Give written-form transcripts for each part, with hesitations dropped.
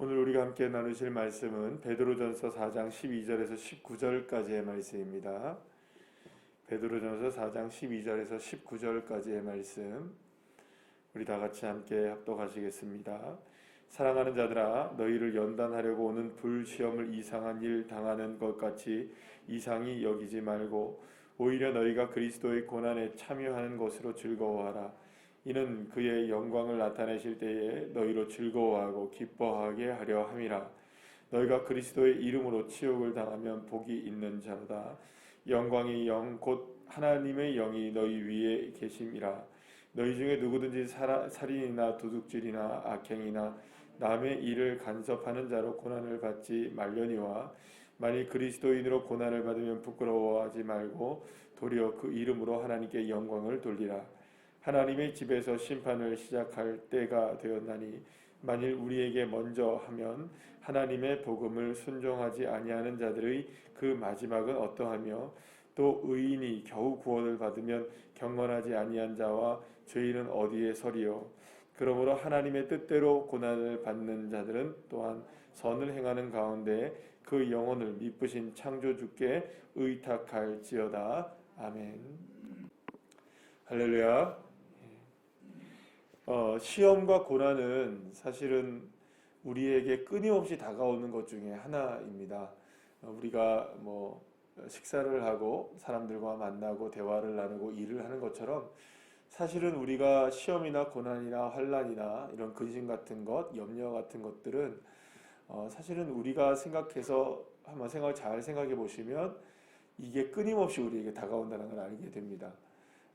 오늘 우리가 함께 나누실 말씀은 베드로전서 4장 12절에서 19절까지의 말씀입니다. 베드로전서 4장 12절에서 19절까지의 말씀 우리 다 같이 함께 합독하시겠습니다. 사랑하는 자들아, 너희를 연단하려고 오는 불시험을 이상한 일 당하는 것 같이 이상히 여기지 말고 오히려 너희가 그리스도의 고난에 참여하는 것으로 즐거워하라. 이는 그의 영광을 나타내실 때에 너희로 즐거워하고 기뻐하게 하려 함이라. 너희가 그리스도의 이름으로 치욕을 당하면 복이 있는 자로다. 영광의 영 곧 하나님의 영이 너희 위에 계심이라. 너희 중에 누구든지 살인이나 도둑질이나 악행이나 남의 일을 간섭하는 자로 고난을 받지 말려니와 만일 그리스도인으로 고난을 받으면 부끄러워하지 말고 도리어 그 이름으로 하나님께 영광을 돌리라. 하나님의 집에서 심판을 시작할 때가 되었나니 만일 우리에게 먼저 하면 하나님의 복음을 순종하지 아니하는 자들의 그 마지막은 어떠하며 또 의인이 겨우 구원을 받으면 경건하지 아니한 자와 죄인은 어디에 서리요. 그러므로 하나님의 뜻대로 고난을 받는 자들은 또한 선을 행하는 가운데 그 영혼을 미쁘신 창조주께 의탁할지어다. 아멘. 할렐루야. 시험과 고난은 사실은 우리에게 끊임없이 다가오는 것 중에 하나입니다. 우리가 식사를 하고 사람들과 만나고 대화를 나누고 일을 하는 것처럼 사실은 우리가 시험이나 고난이나 환난이나 이런 근심 같은 것, 염려 같은 것들은 사실은 우리가 생각해서 한번 잘 생각해 보시면 이게 끊임없이 우리에게 다가온다는 걸 알게 됩니다.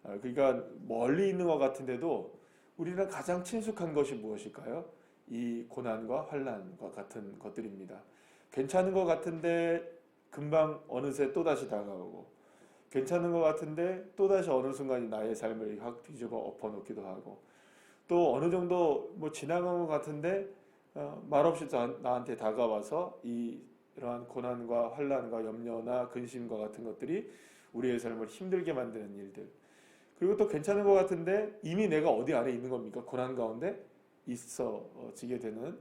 그러니까 멀리 있는 것 같은데도 우리는 가장 친숙한 것이 무엇일까요? 이 고난과 환난과 같은 것들입니다. 괜찮은 것 같은데 금방 어느새 또다시 다가오고, 괜찮은 것 같은데 또다시 어느 순간 나의 삶을 확 뒤집어 엎어놓기도 하고, 또 어느 정도 지나간 것 같은데 말없이 나한테 다가와서 이러한 고난과 환난과 염려나 근심과 같은 것들이 우리의 삶을 힘들게 만드는 일들. 그리고 또 괜찮은 것 같은데 이미 내가 어디 안에 있는 겁니까? 고난 가운데 있어지게 되는.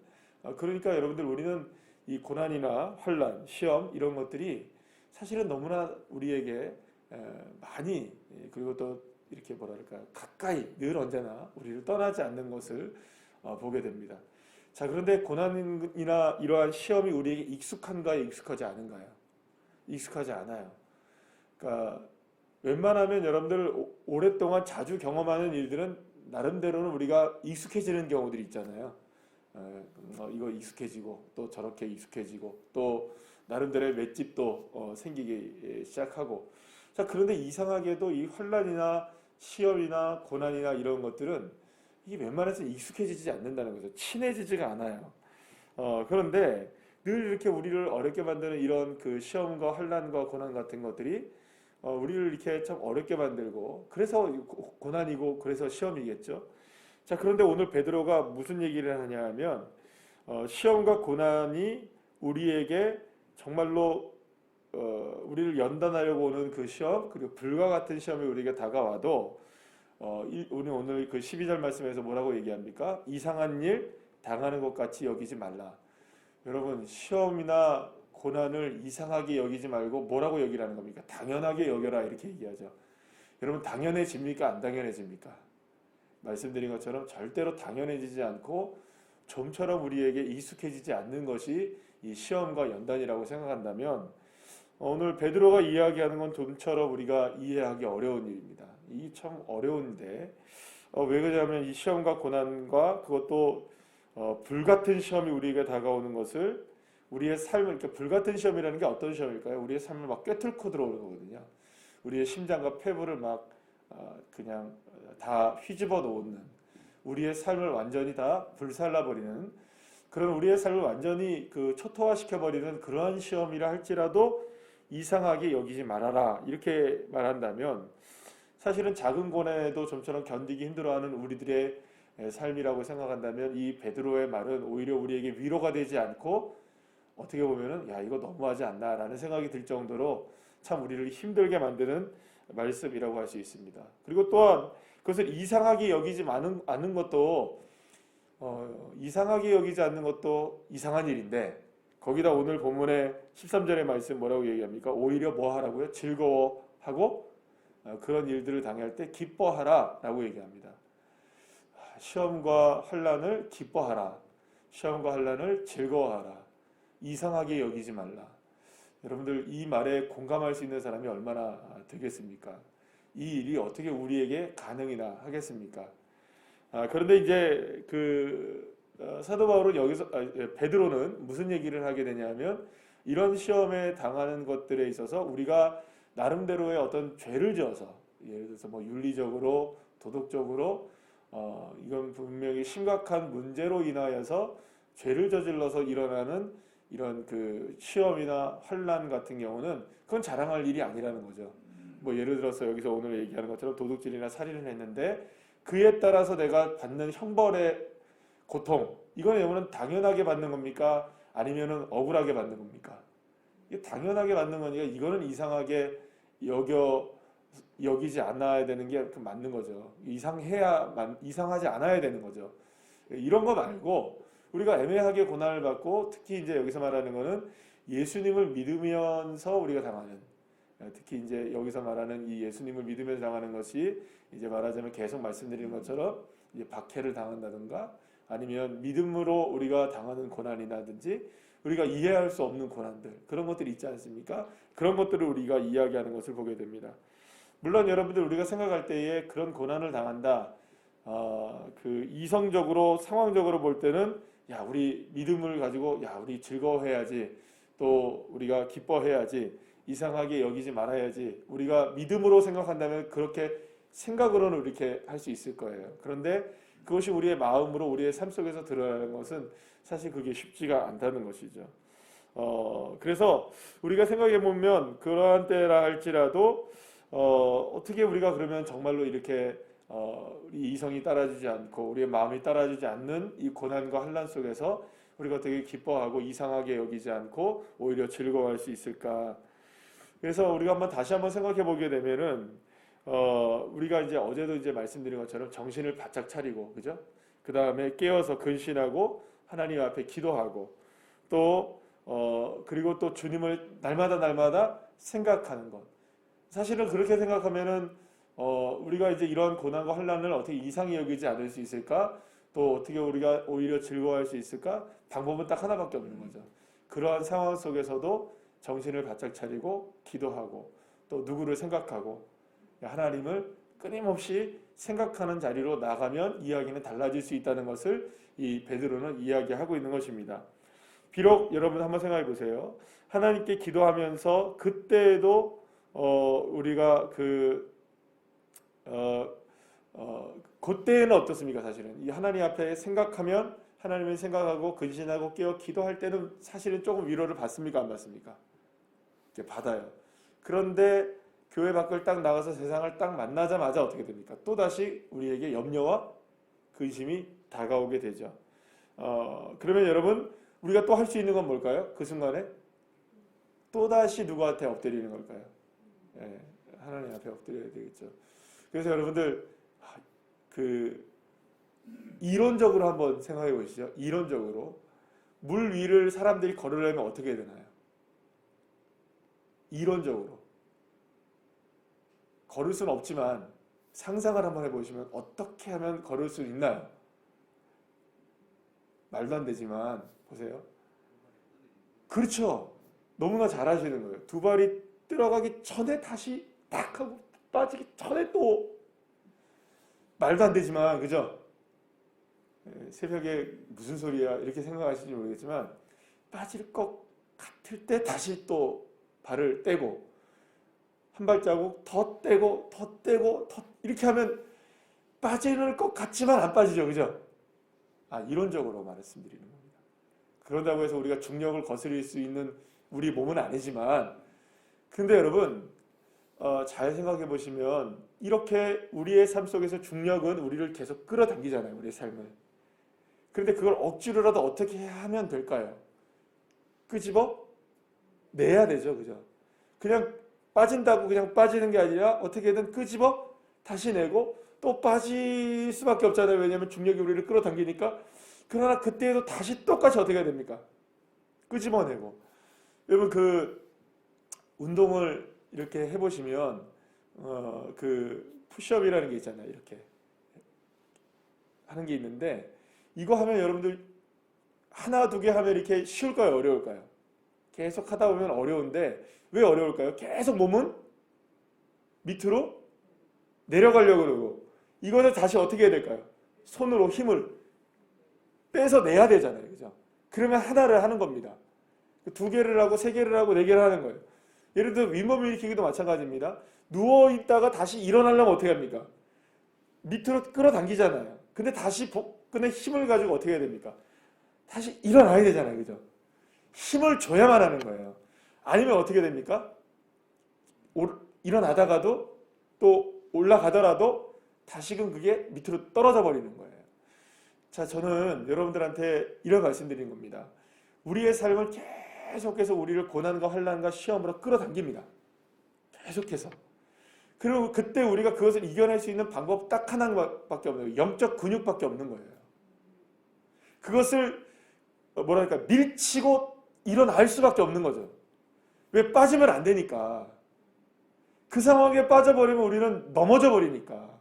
그러니까 여러분들, 우리는 이 고난이나 환난, 시험 이런 것들이 사실은 너무나 우리에게 많이, 그리고 또 이렇게 가까이 늘 언제나 우리를 떠나지 않는 것을 보게 됩니다. 자, 그런데 고난이나 이러한 시험이 우리에게 익숙한가요? 익숙하지 않은가요? 익숙하지 않아요. 그러니까 웬만하면 여러분들 오랫동안 자주 경험하는 일들은 나름대로는 우리가 익숙해지는 경우들이 있잖아요. 이거 익숙해지고 또 저렇게 익숙해지고 또 나름대로의 맷집도 생기기 시작하고. 자, 그런데 이상하게도 이 환난이나 시험이나 고난이나 이런 것들은 이게 웬만해서 익숙해지지 않는다는 거죠. 친해지지가 않아요. 그런데 늘 이렇게 우리를 어렵게 만드는 이런 그 시험과 환난과 고난 같은 것들이 우리를 이렇게 참 어렵게 만들고, 그래서 고난이고 그래서 시험이겠죠. 자, 그런데 오늘 베드로가 무슨 얘기를 하냐 하면 시험과 고난이 우리에게 정말로 우리를 연단하려고 오는 그 시험, 그리고 불과 같은 시험이 우리에게 다가와도 오늘 그 12절 말씀에서 뭐라고 얘기합니까? 이상한 일 당하는 것 같이 여기지 말라. 여러분, 시험이나 고난을 이상하게 여기지 말고 뭐라고 여기라는 겁니까? 당연하게 여겨라, 이렇게 얘기하죠. 여러분, 당연해집니까? 안 당연해집니까? 말씀드린 것처럼 절대로 당연해지지 않고 좀처럼 우리에게 익숙해지지 않는 것이 이 시험과 연단이라고 생각한다면 오늘 베드로가 이야기하는 건 좀처럼 우리가 이해하기 어려운 일입니다. 이 참 어려운데 왜 그러냐면 이 시험과 고난과 그것도 불같은 시험이 우리에게 다가오는 것을 우리의 삶을, 이렇게 불같은 시험이라는 게 어떤 시험일까요? 우리의 삶을 막 꿰뚫고 들어오는 거거든요. 우리의 심장과 폐부를 막 그냥 다 휘집어 놓는, 우리의 삶을 완전히 다 불살라버리는, 그런 우리의 삶을 완전히 초토화시켜버리는 그러한 시험이라 할지라도 이상하게 여기지 말아라, 이렇게 말한다면 사실은 작은 고난에도 좀처럼 견디기 힘들어하는 우리들의 삶이라고 생각한다면 이 베드로의 말은 오히려 우리에게 위로가 되지 않고 어떻게 보면은 이거 너무하지 않나 라는 생각이 들 정도로 참 우리를 힘들게 만드는 말씀이라고 할 수 있습니다. 그리고 또한 그것을 이상하게 여기지 않은 것도 이상하게 여기지 않는 것도 이상한 일인데 거기다 오늘 본문의 13절의 말씀 뭐라고 얘기합니까? 오히려 뭐 하라고요? 즐거워하고 그런 일들을 당할 때 기뻐하라 라고 얘기합니다. 시험과 환난을 기뻐하라. 시험과 환난을 즐거워하라. 이상하게 여기지 말라. 여러분들 이 말에 공감할 수 있는 사람이 얼마나 되겠습니까? 이 일이 어떻게 우리에게 가능이나 하겠습니까? 그런데 이제 사도 바울은 여기서 베드로는 무슨 얘기를 하게 되냐면 이런 시험에 당하는 것들에 있어서 우리가 나름대로의 어떤 죄를 지어서 예를 들어서 뭐 윤리적으로 도덕적으로 이건 분명히 심각한 문제로 인하여서 죄를 저질러서 일어나는 이런 그 시험이나 환난 같은 경우는 그건 자랑할 일이 아니라는 거죠. 뭐 예를 들어서 여기서 오늘 얘기하는 것처럼 도둑질이나 살인을 했는데 그에 따라서 내가 받는 형벌의 고통 이건 여러분은 당연하게 받는 겁니까? 아니면은 억울하게 받는 겁니까? 이게 당연하게 받는 거니까 이거는 이상하게 여기지 않아야 되는 게 맞는 거죠. 이상하지 않아야 되는 거죠. 이런 거 말고 우리가 애매하게 고난을 받고 특히 이제 여기서 말하는 거는 예수님을 믿으면서 우리가 당하는 특히 이제 여기서 말하는 이 예수님을 믿으면서 당하는 것이 이제 말하자면 계속 말씀드리는 것처럼 이제 박해를 당한다든가 아니면 믿음으로 우리가 당하는 고난이라든지 우리가 이해할 수 없는 고난들 그런 것들이 있지 않습니까? 그런 것들을 우리가 이야기하는 것을 보게 됩니다. 물론 여러분들 우리가 생각할 때에 그런 고난을 당한다. 그 이성적으로 상황적으로 볼 때는 야 우리 믿음을 가지고 야 우리 즐거워해야지 또 우리가 기뻐해야지 이상하게 여기지 말아야지 우리가 믿음으로 생각한다면 그렇게 생각으로는 이렇게 할 수 있을 거예요. 그런데 그것이 우리의 마음으로 우리의 삶 속에서 드러나는 것은 사실 그게 쉽지가 않다는 것이죠. 그래서 우리가 생각해 보면 그러한 때라 할지라도 어떻게 우리가 그러면 정말로 이렇게 우리 이성이 따라주지 않고 우리의 마음이 따라주지 않는 이 고난과 환난 속에서 우리가 되게 기뻐하고 이상하게 여기지 않고 오히려 즐거워할 수 있을까? 그래서 우리가 한번 다시 한번 생각해 보게 되면은 우리가 이제 어제도 이제 말씀드린 것처럼 정신을 바짝 차리고 그죠? 그 다음에 깨어서 근신하고 하나님 앞에 기도하고 또 그리고 또 주님을 날마다 생각하는 것. 사실은 그렇게 생각하면은 우리가 이제 이런 고난과 환난을 어떻게 이상히 여기지 않을 수 있을까? 또 어떻게 우리가 오히려 즐거워할 수 있을까? 방법은 딱 하나밖에 없는 거죠. 그러한 상황 속에서도 정신을 바짝 차리고 기도하고 또 누구를 생각하고 하나님을 끊임없이 생각하는 자리로 나가면 이야기는 달라질 수 있다는 것을 이 베드로는 이야기하고 있는 것입니다. 비록 여러분 한번 생각해 보세요. 하나님께 기도하면서 그때에도 우리가 그때는 어떻습니까? 사실은 이 하나님 앞에 생각하면 하나님을 생각하고 근신하고 깨어 기도할 때는 사실은 조금 위로를 받습니까? 안 받습니까? 이렇게 받아요. 그런데 교회 밖을 딱 나가서 세상을 딱 만나자마자 어떻게 됩니까? 또다시 우리에게 염려와 근심이 다가오게 되죠. 그러면 여러분 우리가 또 할 수 있는 건 뭘까요? 그 순간에 또다시 누구한테 엎드리는 걸까요? 예, 하나님 앞에 엎드려야 되겠죠. 그래서 여러분들 이론적으로 한번 생각해 보시죠. 이론적으로 물 위를 사람들이 걸으려면 어떻게 해야 되나요? 이론적으로 걸을 수는 없지만 상상을 한번 해보시면 어떻게 하면 걸을 수 있나요? 말도 안 되지만 보세요. 그렇죠. 너무나 잘 하시는 거예요. 두 발이 들어가기 전에 다시 딱 하고 빠지기 전에 또 말도 안 되지만 그죠? 새벽에 무슨 소리야 이렇게 생각하실지 모르겠지만 빠질 것 같을 때 다시 또 발을 떼고 한 발자국 더 떼고 더 이렇게 하면 빠지는 것 같지만 안 빠지죠. 그죠? 이론적으로 말씀드리는 겁니다. 그런다고 해서 우리가 중력을 거스릴 수 있는 우리 몸은 아니지만 근데 여러분 잘 생각해 보시면 이렇게 우리의 삶 속에서 중력은 우리를 계속 끌어당기잖아요. 우리의 삶을. 그런데 그걸 억지로라도 어떻게 하면 될까요? 끄집어 내야 되죠. 그죠? 그냥 빠진다고 그냥 빠지는 게 아니라 어떻게든 끄집어 다시 내고 또 빠질 수밖에 없잖아요. 왜냐하면 중력이 우리를 끌어당기니까 그러나 그때에도 다시 똑같이 어떻게 해야 됩니까? 끄집어내고. 여러분 그 운동을 이렇게 해보시면 그 푸시업이라는 게 있잖아요. 이렇게 하는 게 있는데 이거 하면 여러분들 하나 두 개 하면 이렇게 쉬울까요? 어려울까요? 계속 하다 보면 어려운데 왜 어려울까요? 계속 몸은 밑으로 내려가려고 그러고 이거를 다시 어떻게 해야 될까요? 손으로 힘을 빼서 내야 되잖아요. 그죠? 그러면 하나를 하는 겁니다. 두 개를 하고 세 개를 하고 네 개를 하는 거예요. 예를 들어 윗몸 일으키기도 마찬가지입니다. 누워 있다가 다시 일어나려면 어떻게 합니까? 밑으로 끌어당기잖아요. 근데 다시 복근에 힘을 가지고 어떻게 해야 됩니까? 다시 일어나야 되잖아요. 그죠? 힘을 줘야만 하는 거예요. 아니면 어떻게 됩니까? 일어나다가도 또 올라가더라도 다시금 그게 밑으로 떨어져 버리는 거예요. 자, 저는 여러분들한테 이런 말씀드린 겁니다. 우리의 삶을 계속해서 우리를 고난과 환난과 시험으로 끌어당깁니다. 계속해서. 그리고 그때 우리가 그것을 이겨낼 수 있는 방법 딱 하나밖에 없는 거예요. 영적 근육밖에 없는 거예요. 그것을 뭐랄까 밀치고 일어날 수밖에 없는 거죠. 왜? 빠지면 안 되니까. 그 상황에 빠져버리면 우리는 넘어져 버리니까.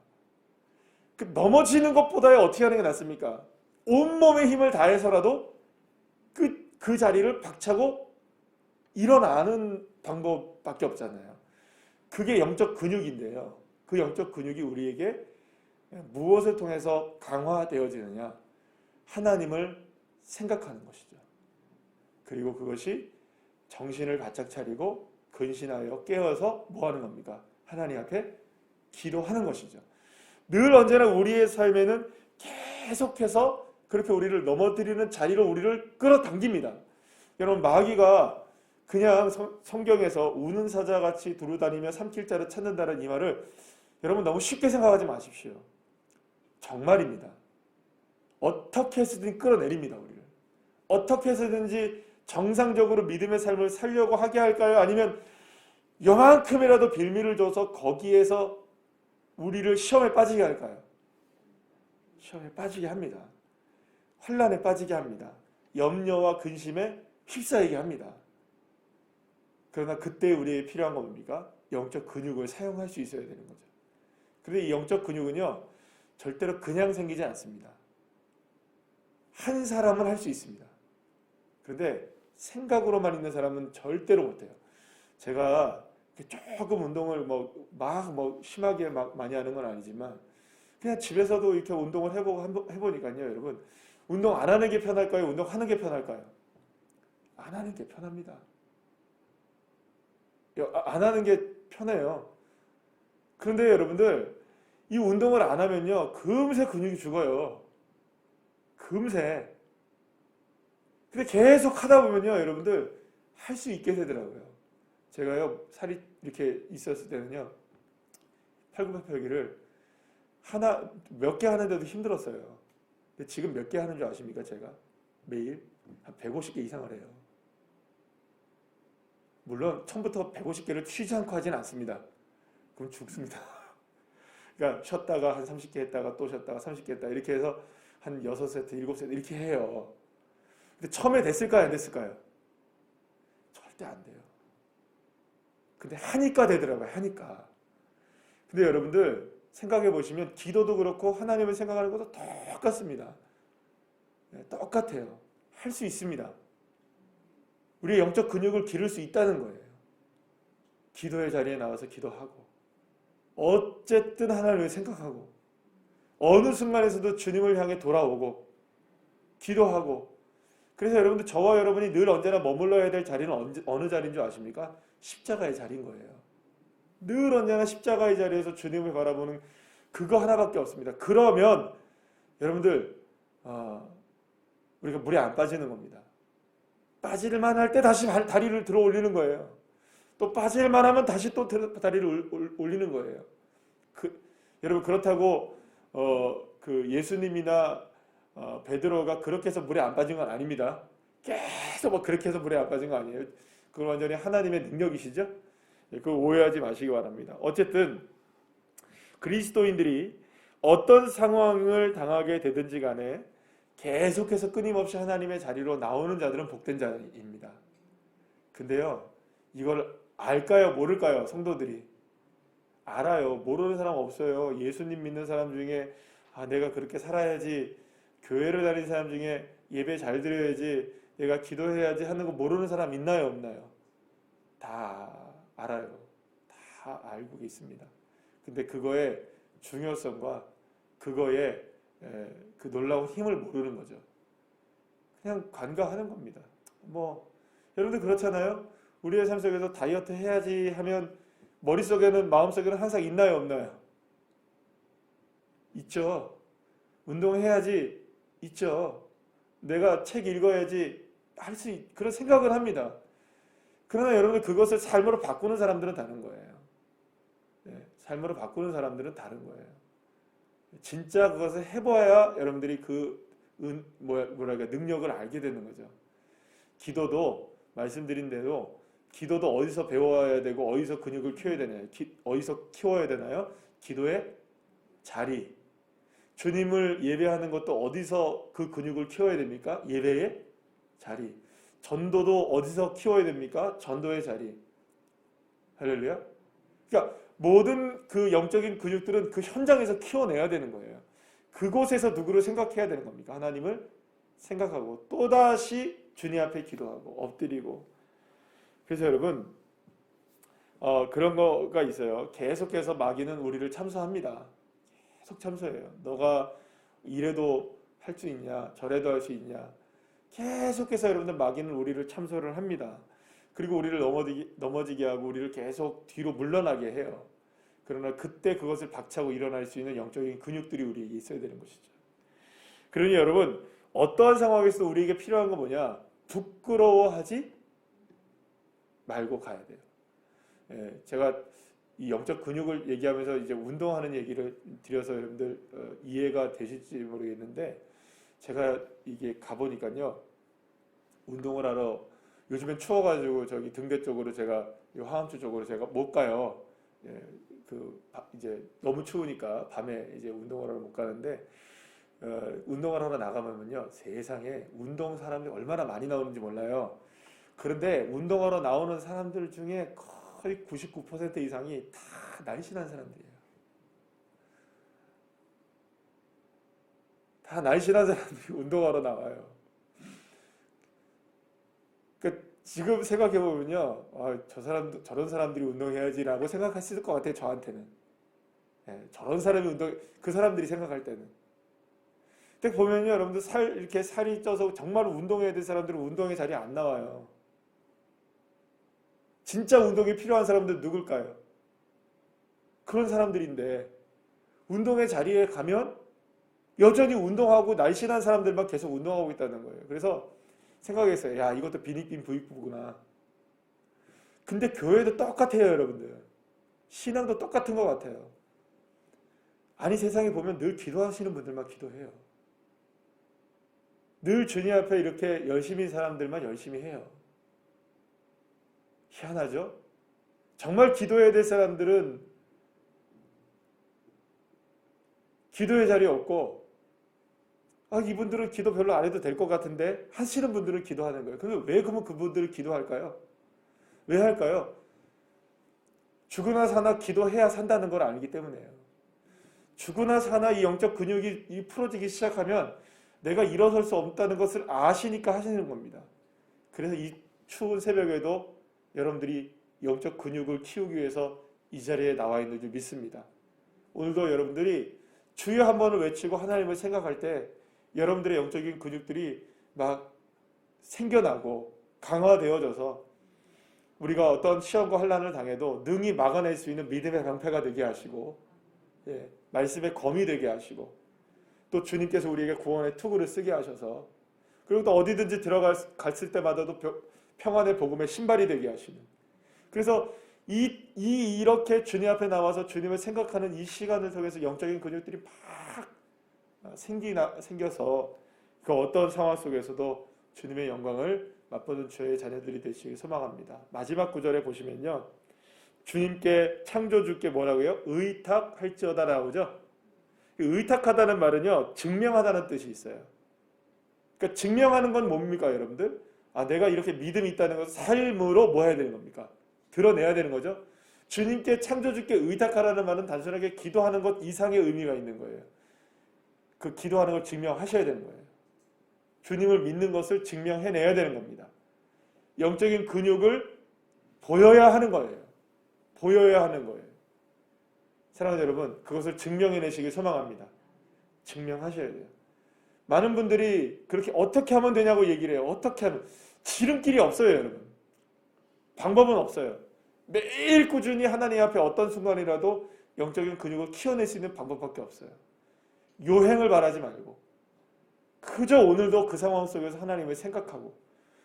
그 넘어지는 것보다 어떻게 하는 게 낫습니까? 온몸의 힘을 다해서라도 그 자리를 박차고 일어나는 방법밖에 없잖아요. 그게 영적 근육인데요. 그 영적 근육이 우리에게 무엇을 통해서 강화되어지느냐? 하나님을 생각하는 것이죠. 그리고 그것이 정신을 바짝 차리고 근신하여 깨어서 뭐 하는 겁니까? 하나님 앞에 기도하는 것이죠. 늘 언제나 우리의 삶에는 계속해서 그렇게 우리를 넘어뜨리는 자리로 우리를 끌어당깁니다. 여러분 마귀가 그냥 성경에서 우는 사자같이 두루다니며 삼킬 자를 찾는다는 이 말을 여러분 너무 쉽게 생각하지 마십시오. 정말입니다. 어떻게 해서든 끌어내립니다. 우리를. 어떻게 해서든지 정상적으로 믿음의 삶을 살려고 하게 할까요? 아니면 요만큼이라도 빌미를 줘서 거기에서 우리를 시험에 빠지게 할까요? 시험에 빠지게 합니다. 환난에 빠지게 합니다. 염려와 근심에 휩싸이게 합니다. 그러나 그때 우리에게 필요한 건 뭡니까? 영적 근육을 사용할 수 있어야 되는 거죠. 그런데 이 영적 근육은요, 절대로 그냥 생기지 않습니다. 한 사람은 할 수 있습니다. 그런데 생각으로만 있는 사람은 절대로 못해요. 제가 조금 운동을 심하게 많이 하는 건 아니지만 그냥 집에서도 이렇게 운동을 해보니까요, 여러분. 운동 안 하는 게 편할까요? 운동하는 게 편할까요? 안 하는 게 편합니다. 안 하는 게 편해요. 그런데 여러분들, 이 운동을 안 하면요, 금세 근육이 죽어요. 금세. 근데 계속 하다 보면요, 여러분들, 할 수 있게 되더라고요. 제가요, 살이 이렇게 있었을 때는요, 팔굽혀펴기를 몇 개 하는데도 힘들었어요. 근데 지금 몇 개 하는 줄 아십니까, 제가? 매일? 한 150개 이상을 해요. 물론, 처음부터 150개를 쉬지 않고 하진 않습니다. 그럼 죽습니다. 그러니까 쉬었다가 한 30개 했다가 또 쉬었다가 30개 했다가 이렇게 해서 한 6세트, 7세트 이렇게 해요. 근데 처음에 됐을까요? 안 됐을까요? 절대 안 돼요. 근데 하니까 되더라고요. 하니까. 근데 여러분들 생각해 보시면 기도도 그렇고 하나님을 생각하는 것도 똑같습니다. 똑같아요. 할 수 있습니다. 우리의 영적 근육을 기를 수 있다는 거예요. 기도의 자리에 나와서 기도하고 어쨌든 하나님을 생각하고 어느 순간에서도 주님을 향해 돌아오고 기도하고. 그래서 여러분들, 저와 여러분이 늘 언제나 머물러야 될 자리는 어느 자리인 줄 아십니까? 십자가의 자리인 거예요. 늘 언제나 십자가의 자리에서 주님을 바라보는 그거 하나밖에 없습니다. 그러면 여러분들 우리가 물에 안 빠지는 겁니다. 빠질만 할 때 다시 다리를 들어 올리는 거예요. 또 빠질만 하면 다시 또 다리를 올리는 거예요. 여러분, 그렇다고 예수님이나 베드로가 그렇게 해서 물에 안 빠진 건 아닙니다. 계속 그렇게 해서 물에 안 빠진 거 아니에요. 그건 완전히 하나님의 능력이시죠. 그거 오해하지 마시기 바랍니다. 어쨌든 그리스도인들이 어떤 상황을 당하게 되든지 간에 계속해서 끊임없이 하나님의 자리로 나오는 자들은 복된 자입니다. 근데요, 이걸 알까요? 모를까요? 성도들이. 알아요. 모르는 사람 없어요. 예수님 믿는 사람 중에 내가 그렇게 살아야지, 교회를 다니는 사람 중에 예배 잘 드려야지, 내가 기도해야지 하는 거 모르는 사람 있나요? 없나요? 다 알아요. 다 알고 있습니다. 근데 그거의 중요성과 그거의 그 놀라운 힘을 모르는 거죠. 그냥 관가하는 겁니다. 뭐 여러분들 그렇잖아요. 우리의 삶 속에서 다이어트 해야지 하면 머릿속에는, 마음속에는 항상 있나요, 없나요? 있죠. 운동해야지 있죠. 내가 책 읽어야지 그런 생각을 합니다. 그러나 여러분들 그것을 삶으로 바꾸는 사람들은 다른 거예요. 삶으로 바꾸는 사람들은 다른 거예요. 진짜 그것을 해봐야 여러분들이 뭐랄까 능력을 알게 되는 거죠. 기도도 말씀드린 대로 기도도 어디서 배워야 되고 어디서 근육을 키워야 되나요? 어디서 키워야 되나요? 기도의 자리. 주님을 예배하는 것도 어디서 그 근육을 키워야 됩니까? 예배의 자리. 전도도 어디서 키워야 됩니까? 전도의 자리. 할렐루야. 그러니까 모든 그 영적인 근육들은 그 현장에서 키워내야 되는 거예요. 그곳에서 누구를 생각해야 되는 겁니까? 하나님을 생각하고 또다시 주님 앞에 기도하고 엎드리고. 그래서 여러분 그런 거가 있어요. 계속해서 마귀는 우리를 참소합니다. 계속 참소해요. 너가 이래도 할 수 있냐, 저래도 할 수 있냐. 계속해서 여러분들 마귀는 우리를 참소를 합니다. 그리고 우리를 넘어지게 하고 우리를 계속 뒤로 물러나게 해요. 그러나 그때 그것을 박차고 일어날 수 있는 영적인 근육들이 우리에게 있어야 되는 것이죠. 그러니 여러분, 어떠한 상황에서 우리에게 필요한 건 뭐냐? 부끄러워하지 말고 가야 돼요. 제가 이 영적 근육을 얘기하면서 이제 운동하는 얘기를 드려서 여러분들 이해가 되실지 모르겠는데, 제가 이게 가보니까요, 운동을 하러 요즘엔 추워가지고 저기 등대 쪽으로 제가 화암주 쪽으로 제가 못 가요. 이제 너무 추우니까 밤에 이제 운동을 하러 못 가는데, 운동을 하러 나가면요, 세상에 운동 사람들이 얼마나 많이 나오는지 몰라요. 그런데 운동하러 나오는 사람들 중에 거의 99% 이상이 다 날씬한 사람들이에요. 다 날씬한 사람들이 운동하러 나와요. 그러니까 지금 생각해보면요, 저런 사람들이 운동해야지라고 생각했을 것 같아요, 저한테는. 저런 사람이 그 사람들이 생각할 때는. 근데 보면요, 여러분들 이렇게 살이 쪄서 정말 운동해야 될 사람들은 운동의 자리에 안 나와요. 진짜 운동이 필요한 사람들 누굴까요? 그런 사람들인데, 운동의 자리에 가면 여전히 운동하고 날씬한 사람들만 계속 운동하고 있다는 거예요. 그래서 생각했어요. 야, 이것도 빈익빈 부익부구나. 근데 교회도 똑같아요, 여러분들. 신앙도 똑같은 것 같아요. 아니, 세상에 보면 늘 기도하시는 분들만 기도해요. 늘 주님 앞에 이렇게 열심히 사람들만 열심히 해요. 희한하죠? 정말 기도해야 될 사람들은 기도의 자리에 없고, 이분들은 기도 별로 안 해도 될 것 같은데 하시는 분들은 기도하는 거예요. 그러면 그분들을 기도할까요? 왜 할까요? 죽으나 사나 기도해야 산다는 걸 알기 때문에요. 죽으나 사나 이 영적 근육이 풀어지기 시작하면 내가 일어설 수 없다는 것을 아시니까 하시는 겁니다. 그래서 이 추운 새벽에도 여러분들이 영적 근육을 키우기 위해서 이 자리에 나와 있는 줄 믿습니다. 오늘도 여러분들이 주여 한 번을 외치고 하나님을 생각할 때 여러분들의 영적인 근육들이 막 생겨나고 강화되어져서 우리가 어떤 시험과 환난을 당해도 능히 막아낼 수 있는 믿음의 방패가 되게 하시고, 말씀의 검이 되게 하시고, 또 주님께서 우리에게 구원의 투구를 쓰게 하셔서, 그리고 또 어디든지 들어갔을 때마다도 평안의 복음의 신발이 되게 하시는, 그래서 이렇게 주님 앞에 나와서 주님을 생각하는 이 시간을 통해서 영적인 근육들이 막 생겨서 그 어떤 상황 속에서도 주님의 영광을 맛보는 주의 자녀들이 되시길 소망합니다. 마지막 구절에 보시면요, 주님께 창조주께 뭐라고요? 의탁할지어다 나오죠. 의탁하다는 말은요, 증명하다는 뜻이 있어요. 그러니까 증명하는 건 뭡니까, 여러분들? 아, 내가 이렇게 믿음이 있다는 것을 삶으로 뭐 해야 되는 겁니까? 드러내야 되는 거죠. 주님께 창조주께 의탁하라는 말은 단순하게 기도하는 것 이상의 의미가 있는 거예요. 그 기도하는 걸 증명하셔야 되는 거예요. 주님을 믿는 것을 증명해내야 되는 겁니다. 영적인 근육을 보여야 하는 거예요. 보여야 하는 거예요. 사랑하는 여러분, 그것을 증명해내시길 소망합니다. 증명하셔야 돼요. 많은 분들이 그렇게 어떻게 하면 되냐고 얘기를 해요. 어떻게 하면. 지름길이 없어요, 여러분. 방법은 없어요. 매일 꾸준히 하나님 앞에 어떤 순간이라도 영적인 근육을 키워낼 수 있는 방법밖에 없어요. 요행을 바라지 말고 그저 오늘도 그 상황 속에서 하나님을 생각하고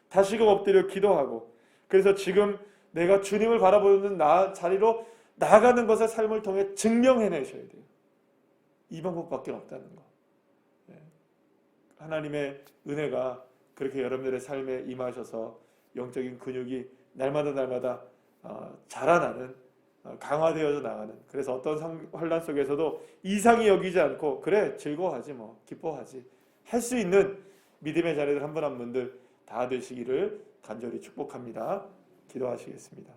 다시금 엎드려 기도하고, 그래서 지금 내가 주님을 바라보는 자리로 나아가는 것을 삶을 통해 증명해내셔야 돼요. 이 방법밖에 없다는 거. 하나님의 은혜가 그렇게 여러분들의 삶에 임하셔서 영적인 근육이 날마다 자라나는, 강화되어져 나가는, 그래서 어떤 환난 속에서도 이상히 여기지 않고 그래 즐거워하지 뭐 기뻐하지 할 수 있는 믿음의 자리들 한 분 한 분들 다 되시기를 간절히 축복합니다. 기도하시겠습니다.